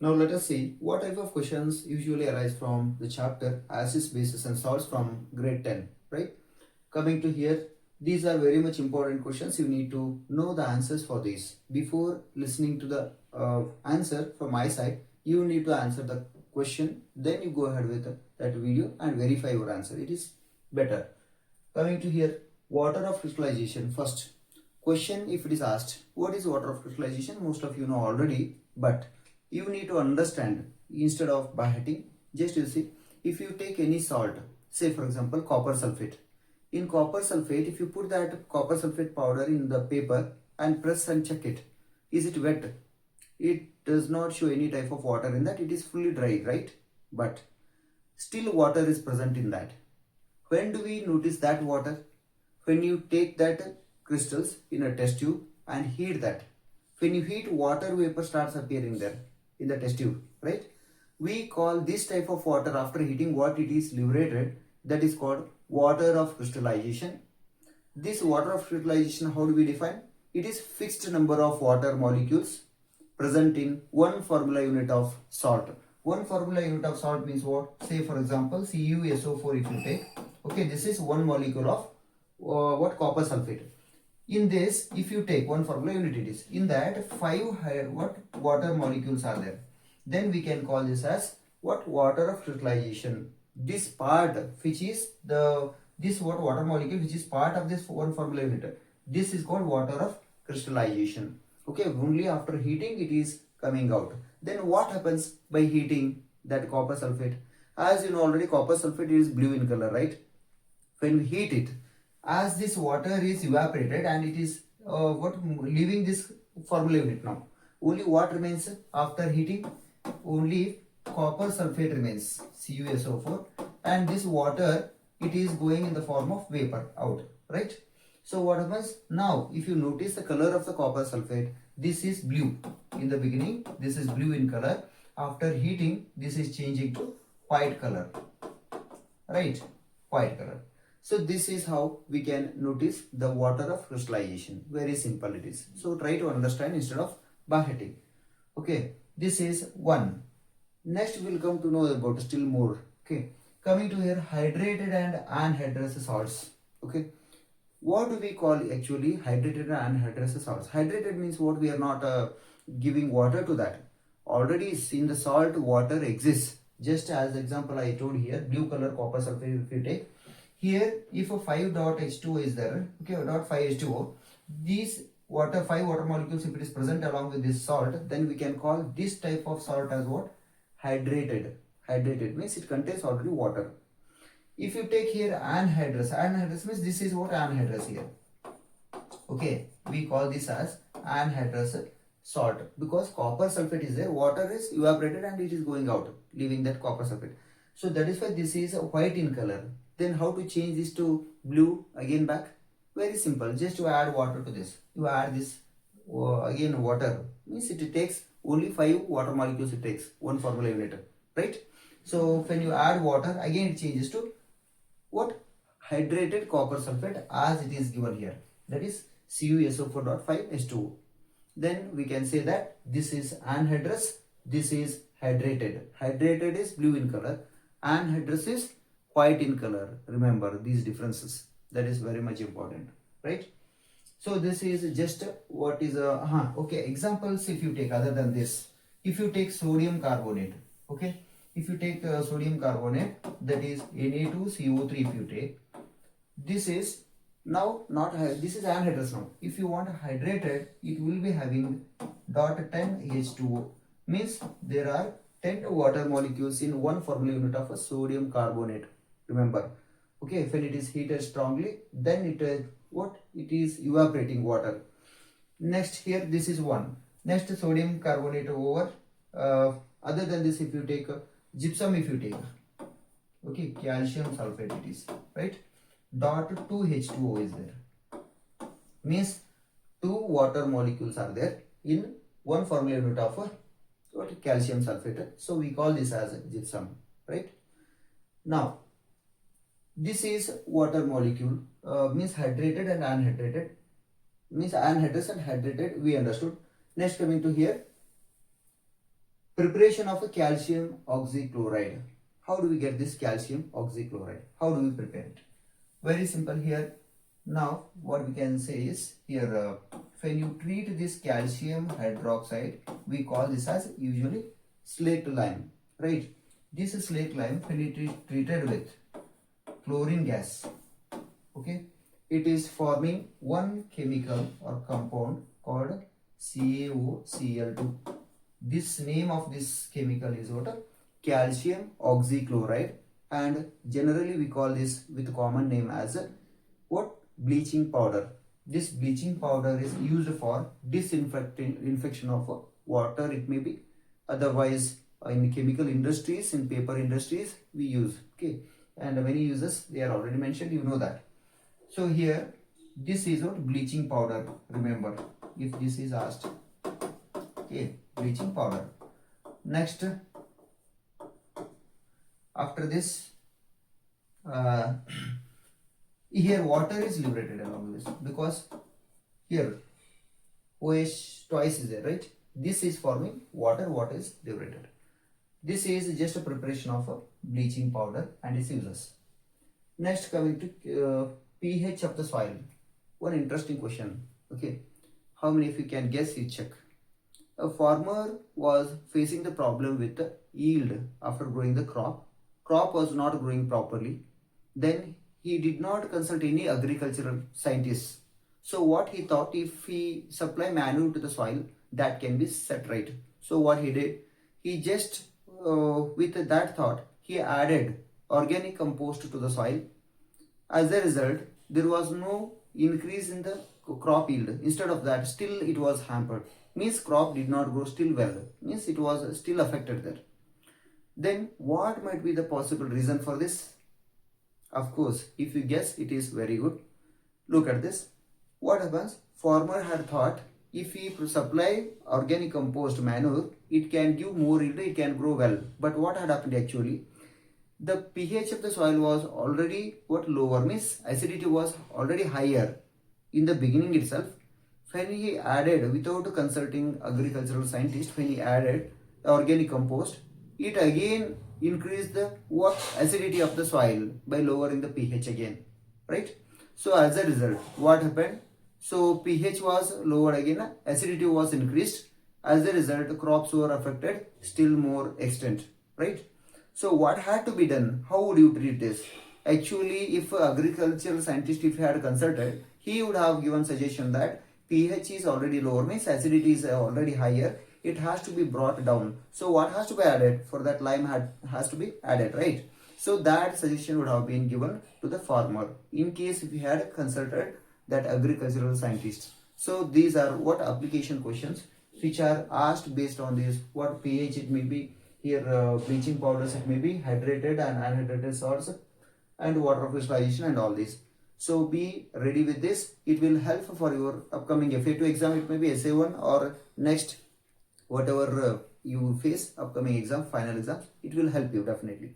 Now let us see what type of questions usually arise from the chapter acids, bases and salts from grade 10, right? Coming to here, these are very much important questions. You need to know the answers for these. Before listening to the answer from my side, you need to answer the question. Then you go ahead with that video and verify your answer. It is better. Coming to here, water of crystallization. First question, if it is asked, what is water of crystallization? Most of you know already, but you need to understand instead of by hitting. Just you see, if you take any salt, say for example copper sulfate. In copper sulfate, if you put that copper sulfate powder in the paper and press and check it, is it wet? It does not show any type of water in that. It is fully dry, right? But still water is present in that. When do we notice that water? When you take that crystals in a test tube and heat that. When you heat, water vapor starts appearing there in the test tube, right? We call this type of water after heating what it is liberated, that is called water of crystallization. This water of crystallization, how do we define? It is fixed number of water molecules present in one formula unit of salt. One formula unit of salt means what? Say for example CuSO4 if you take. Okay, this is one molecule of what? Copper sulfate. In this, if you take one formula unit, it is in that 5 what water molecules are there. Then we can call this as what? Water of crystallization. This part which is this water molecule which is part of this one formula unit, this is called water of crystallization. Okay, only after heating it is coming out. Then what happens by heating that copper sulfate? As you know already, copper sulfate is blue in color, right? When we heat it, as this water is evaporated and it is leaving this formula unit now, only what remains after heating? Only copper sulfate remains, CuSO4, and this water, it is going in the form of vapor out, right? So what happens now? If you notice the color of the copper sulfate, this is blue in the beginning, this is blue in color. After heating, this is changing to white color, right? White color. So this is how we can notice the water of crystallization. Very simple it is. So try to understand instead of by hitting. Okay, this is one. Next we will come to know about still more. Okay, coming to here, hydrated and anhydrous salts. Okay, what do we call actually hydrated and anhydrous salts? Hydrated means what? We are not giving water to that. Already in the salt water exists. Just as example I told here, blue color copper sulfate if you take. Here if a 5.H2O is there, okay, dot 5H2O, these 5 water molecules if it is present along with this salt, then we can call this type of salt as what? Hydrated. Hydrated means it contains already water. If you take here anhydrous, anhydrous means this is what? Anhydrous here. Okay, we call this as anhydrous salt because copper sulfate is there, water is evaporated and it is going out, leaving that copper sulfate. So that is why this is white in color. Then how to change this to blue again back? Very simple, just to add water to this. You add this again water, means it takes only 5 water molecules, it takes one formula unit, right? So when you add water, again it changes to what? Hydrated copper sulfate as it is given here, that is CuSO4.5H2O. Then we can say that this is anhydrous, this is hydrated. Hydrated is blue in color, anhydrous is white in color. Remember these differences, that is very much important, right? So this is just what is okay, examples if you take other than this. If you take sodium carbonate, okay, if you take sodium carbonate, that is Na2CO3 if you take, this is now not this is anhydrous now. If you want hydrated, it will be having dot 10 H2O, means there are 10 water molecules in one formula unit of a sodium carbonate. Remember, okay, when it is heated strongly, then it what? It is evaporating water. Next here, this is one. Next sodium carbonate over. Other than this, if you take gypsum, if you take, okay, calcium sulfate it is, right? Dot 2H2O is there. Means 2 water molecules are there in one formula unit of what? Calcium sulfate. So we call this as gypsum, right? Now, this is water molecule, means hydrated and anhydrated, means anhydrous and hydrated we understood. Next coming to here, Preparation of a calcium oxychloride. How do we get this calcium oxychloride? How do we prepare it? Very simple here. Now what we can say is here when you treat this calcium hydroxide, we call this as usually slaked lime, right? This is slaked lime when it is treated with chlorine gas, okay, it is forming one chemical or compound called CaOCl2. This name of this chemical is what? Calcium oxychloride, and generally we call this with common name as what? Bleaching powder. This bleaching powder is used for disinfecting infection of water, it may be. Otherwise, in chemical industries, in paper industries, we use. Okay, and many uses they are already mentioned. You know that. So here, this is what? Bleaching powder. Remember, if this is asked. Okay, bleaching powder. Next, after this, here water is liberated along this, because here OH twice is there, right? This is forming water, water is liberated. This is just a preparation of a bleaching powder and its uses. Next, coming to pH of the soil. One interesting question. Okay, how many of you can guess? You check. A farmer was facing the problem with the yield after growing the crop. Crop was not growing properly. Then he did not consult any agricultural scientists. So what he thought, if he supply manure to the soil, that can be set right. So what he did, he just with that thought, he added organic compost to the soil. As a result, there was no increase in the crop yield. Instead of that, still it was hampered. Means crop did not grow still well. Means it was still affected there. Then what might be the possible reason for this? Of course, if you guess, it is very good. Look at this. What happens? Farmer had thought, if we supply organic compost manure, it can give more yield, it can grow well. But what had happened actually? The pH of the soil was already what? Lower, means acidity was already higher in the beginning itself. When he added, without consulting agricultural scientist, when he added organic compost, it again increased the what? Acidity of the soil by lowering the pH again, right? So as a result, what happened? So pH was lowered again, acidity was increased. As a result, crops were affected still more extent, right? So what had to be done? How would you treat this? Actually, if agricultural scientist, if he had consulted, he would have given suggestion that pH is already lower, means acidity is already higher, it has to be brought down. So what has to be added? For that, lime has to be added, right? So that suggestion would have been given to the farmer in case if he had consulted that agricultural scientist. So these are what application questions which are asked based on this, what pH it may be. Here bleaching powders, it may be hydrated and unhydrated salts and water crystallization and all this. So be ready with this. It will help for your upcoming FA2 exam. It may be SA1 or next whatever you face upcoming exam, final exams. It will help you definitely.